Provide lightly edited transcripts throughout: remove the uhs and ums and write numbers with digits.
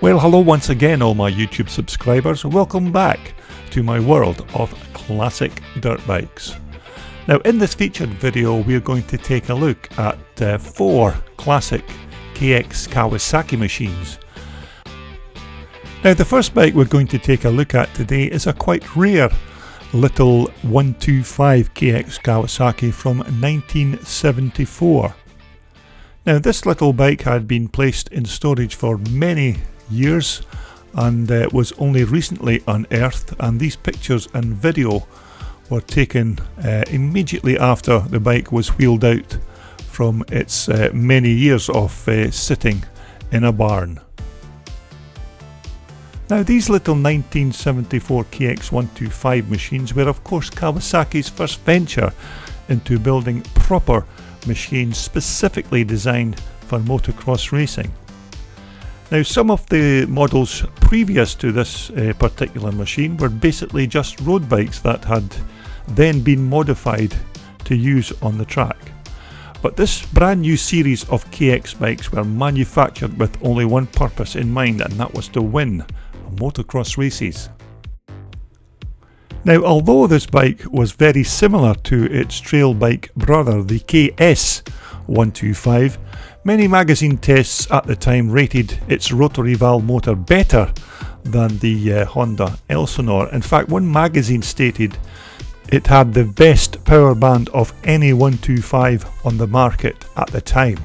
Well, hello once again all my YouTube subscribers, welcome back to my world of classic dirt bikes. Now in this featured video we are going to take a look at 4 classic KX Kawasaki machines. Now the first bike we're going to take a look at today is a quite rare little 125 KX Kawasaki from 1974. Now this little bike had been placed in storage for many years and was only recently unearthed, and these pictures and video were taken immediately after the bike was wheeled out from its many years of sitting in a barn. Now these little 1974 KX 125 machines were of course Kawasaki's first venture into building proper machines specifically designed for motocross racing. Now some of the models previous to this particular machine were basically just road bikes that had then been modified to use on the track. But this brand new series of KX bikes were manufactured with only one purpose in mind, and that was to win motocross races. Now although this bike was very similar to its trail bike brother, the KS 125, many magazine tests at the time rated its rotary valve motor better than the Honda Elsinore. In fact, one magazine stated it had the best power band of any 125 on the market at the time.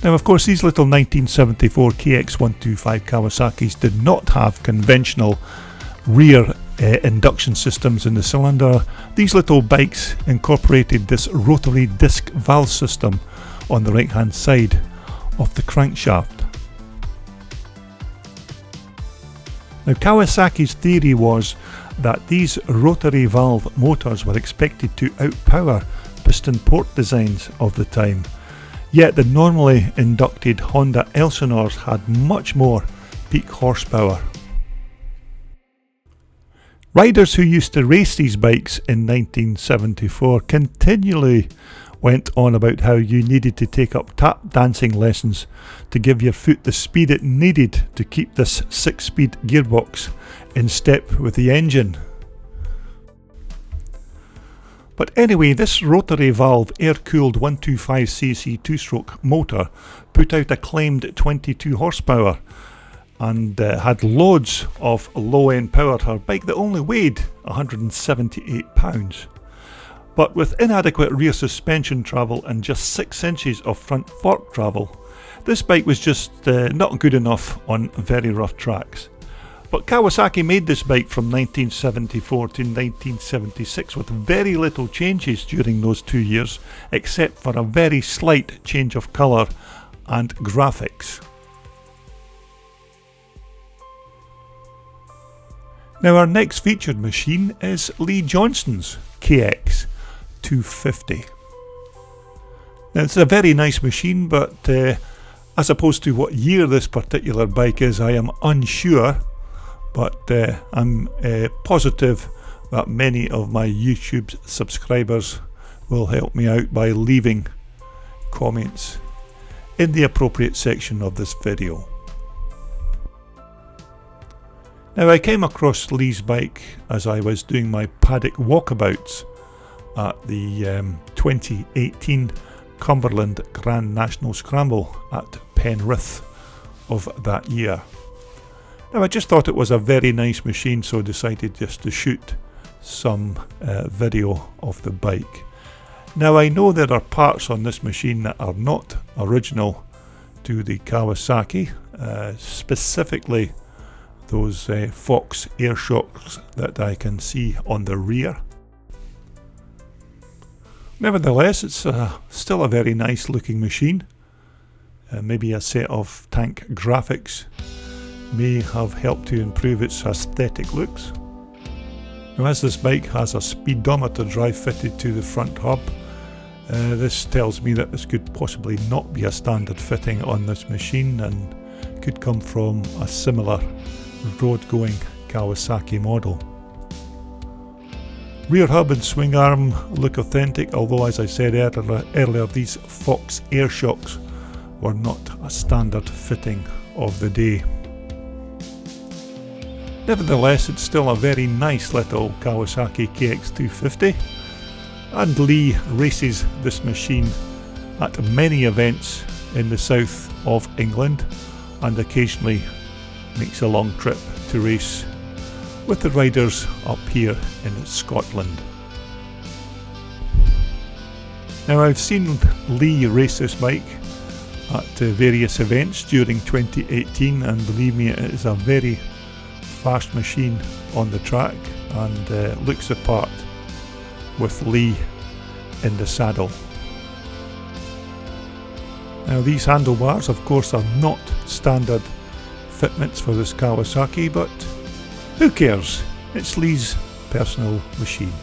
Now of course these little 1974 KX 125 Kawasaki's did not have conventional rear induction systems in the cylinder. These little bikes incorporated this rotary disc valve system on the right hand side of the crankshaft. Now Kawasaki's theory was that these rotary valve motors were expected to outpower piston port designs of the time, yet the normally inducted Honda Elsinores had much more peak horsepower. Riders who used to race these bikes in 1974 continually went on about how you needed to take up tap dancing lessons to give your foot the speed it needed to keep this 6-speed gearbox in step with the engine. But anyway, this rotary valve air-cooled 125cc 2-stroke motor put out a claimed 22 horsepower and had loads of low-end power. Her bike that only weighed 178 pounds. But with inadequate rear suspension travel and just 6 inches of front fork travel, this bike was just not good enough on very rough tracks. But Kawasaki made this bike from 1974 to 1976 with very little changes during those 2 years, except for a very slight change of colour and graphics. Now our next featured machine is Lee Johnston's KX 250. Now it's a very nice machine, but as opposed to what year this particular bike is, I am unsure, but I'm positive that many of my YouTube subscribers will help me out by leaving comments in the appropriate section of this video. Now I came across Lee's bike as I was doing my paddock walkabouts at the 2018 Cumberland Grand National Scramble at Penrith of that year. Now I just thought it was a very nice machine, so decided just to shoot some video of the bike. Now I know there are parts on this machine that are not original to the Kawasaki, specifically those Fox air shocks that I can see on the rear. Nevertheless, it's still a very nice looking machine. Maybe a set of tank graphics may have helped to improve its aesthetic looks. Now as this bike has a speedometer drive fitted to the front hub, this tells me that this could possibly not be a standard fitting on this machine and could come from a similar road-going Kawasaki model. Rear hub and swing arm look authentic, although as I said earlier, these Fox air shocks were not a standard fitting of the day. Nevertheless, it's still a very nice little Kawasaki KX 250, and Lee races this machine at many events in the south of England, and occasionally makes a long trip to race with the riders up here in Scotland. Now, I've seen Lee race this bike at various events during 2018, and believe me, it is a very fast machine on the track, and looks the part with Lee in the saddle. Now, these handlebars of course are not standard fitments for this Kawasaki, but who cares? It's Lee's personal machine.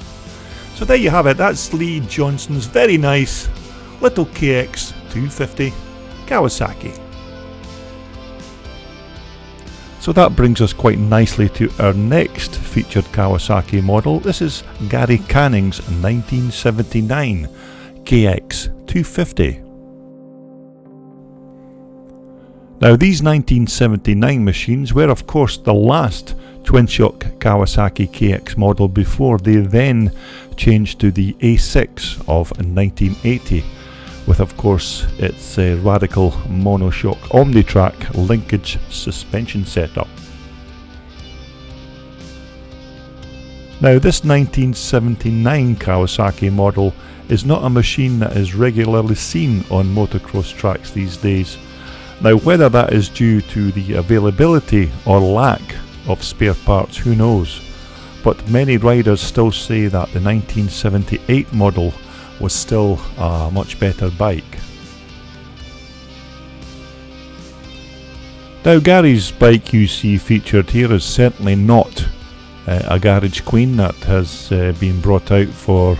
So there you have it, that's Lee Johnson's very nice little KX 250 Kawasaki. So that brings us quite nicely to our next featured Kawasaki model. This is Gary Canning's 1979 KX 250. Now, these 1979 machines were of course the last twin-shock Kawasaki KX model before they then changed to the A6 of 1980, with of course its radical monoshock Omnitrack linkage suspension setup. Now, this 1979 Kawasaki model is not a machine that is regularly seen on motocross tracks these days. Now, whether that is due to the availability or lack of spare parts, who knows, but many riders still say that the 1978 model was still a much better bike. Now, Gary's bike you see featured here is certainly not a garage queen that has been brought out for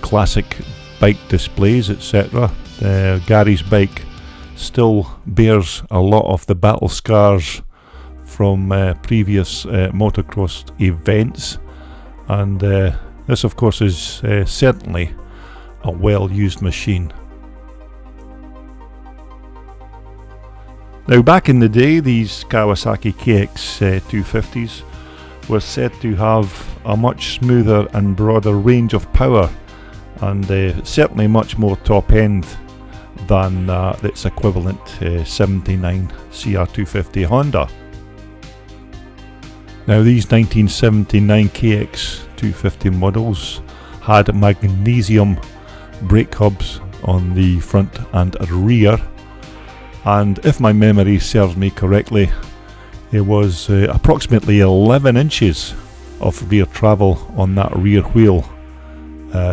classic bike displays, etc. Gary's bike still bears a lot of the battle scars from previous motocross events, and this of course is certainly a well used machine. Now, back in the day, these Kawasaki KX 250s were said to have a much smoother and broader range of power, and certainly much more top end than its equivalent 79 CR250 Honda. Now, these 1979 KX 250 models had magnesium brake hubs on the front and rear, and if my memory serves me correctly, there was approximately 11 inches of rear travel on that rear wheel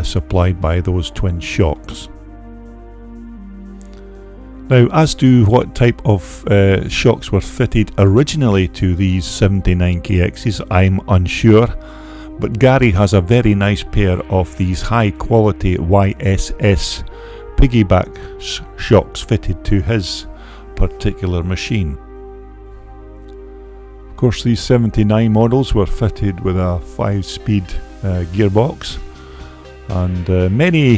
supplied by those twin shocks. Now, as to what type of shocks were fitted originally to these 79 KXs, I'm unsure, but Gary has a very nice pair of these high quality YSS piggyback shocks fitted to his particular machine. Of course, these 79 models were fitted with a 5-speed gearbox, and many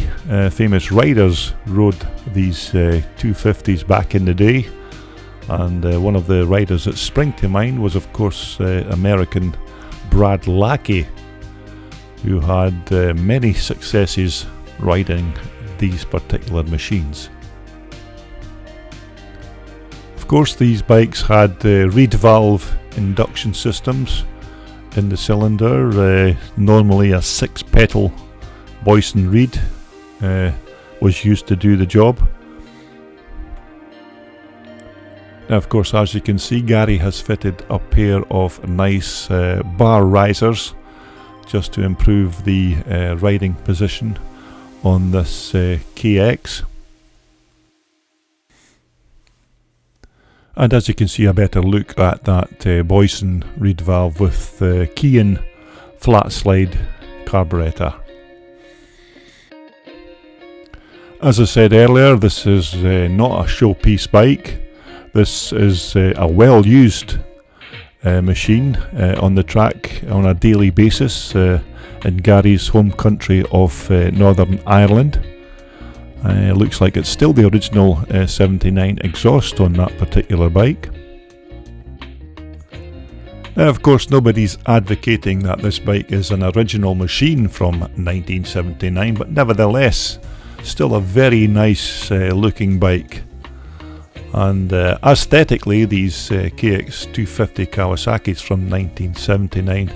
famous riders rode these 250s back in the day, and one of the riders that spring to mind was of course American Brad Lackey, who had many successes riding these particular machines. Of course, these bikes had reed valve induction systems in the cylinder. Normally a 6-petal Boyson reed was used to do the job. Now, of course, as you can see, Gary has fitted a pair of nice bar risers just to improve the riding position on this KX. And as you can see, a better look at that Boyson reed valve with Kean flat slide carburetor. As I said earlier, this is not a showpiece bike. This is a well-used machine on the track on a daily basis in Gary's home country of Northern Ireland. Looks like it's still the original 79 exhaust on that particular bike. Now, of course, nobody's advocating that this bike is an original machine from 1979, but nevertheless, still a very nice looking bike. And aesthetically, these KX 250 Kawasaki's from 1979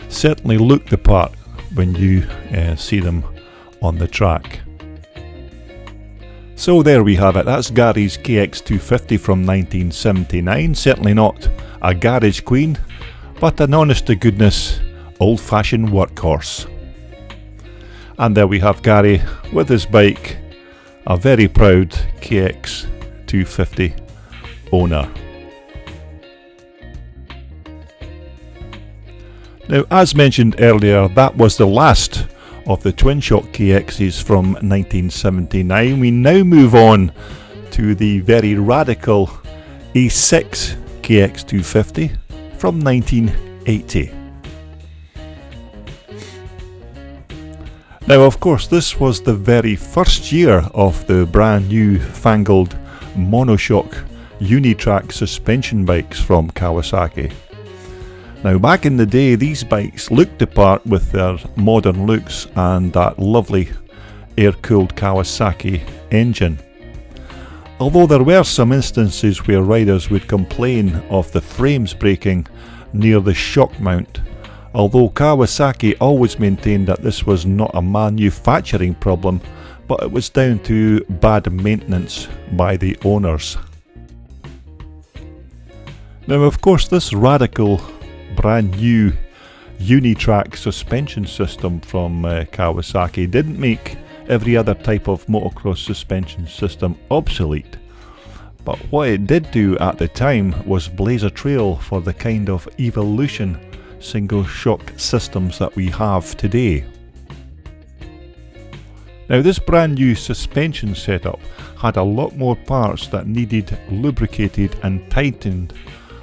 certainly look the part when you see them on the track. So there we have it, that's Gary's KX 250 from 1979, certainly not a garage queen, but an honest to goodness old-fashioned workhorse. And there we have Gary with his bike, a very proud KX 250 owner. Now, as mentioned earlier, that was the last of the twin shock KXs from 1979. We now move on to the very radical A6 KX 250 from 1980. Now, of course, this was the very first year of the brand new fangled monoshock unitrack suspension bikes from Kawasaki. Now, back in the day, these bikes looked the part with their modern looks and that lovely air-cooled Kawasaki engine. Although there were some instances where riders would complain of the frames breaking near the shock mount, although Kawasaki always maintained that this was not a manufacturing problem, but it was down to bad maintenance by the owners. Now, of course, this radical brand new unitrack suspension system from Kawasaki didn't make every other type of motocross suspension system obsolete, but what it did do at the time was blaze a trail for the kind of evolution single shock systems that we have today. Now, this brand new suspension setup had a lot more parts that needed lubricated and tightened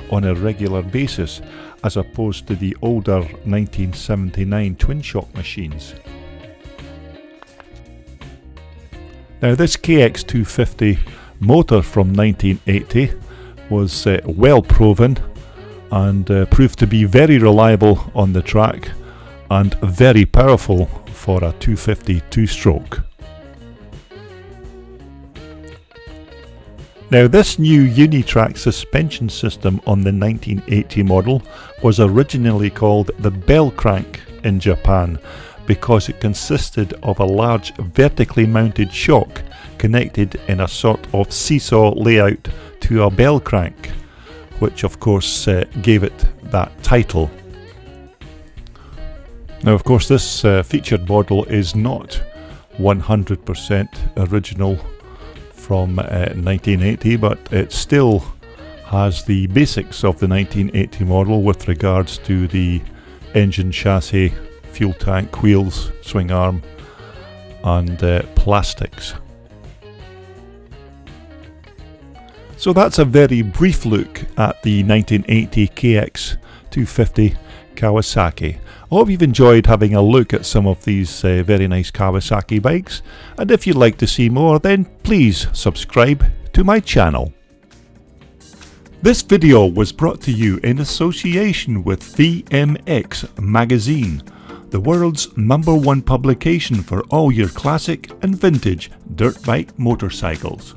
on a regular basis, as opposed to the older 1979 twin shock machines. Now, this KX 250 motor from 1980 was well proven and proved to be very reliable on the track and very powerful for a 250 two-stroke. Now, this new unitrack suspension system on the 1980 model was originally called the bell crank in Japan because it consisted of a large vertically mounted shock connected in a sort of seesaw layout to a bell crank, which of course gave it that title. Now, of course, this featured model is not 100% original from 1980, but it still has the basics of the 1980 model with regards to the engine, chassis, fuel tank, wheels, swing arm and plastics. So that's a very brief look at the 1980 KX 250 Kawasaki. I hope you've enjoyed having a look at some of these very nice Kawasaki bikes, and if you'd like to see more, then please subscribe to my channel. This video was brought to you in association with VMX Magazine, the world's #1 publication for all your classic and vintage dirt bike motorcycles.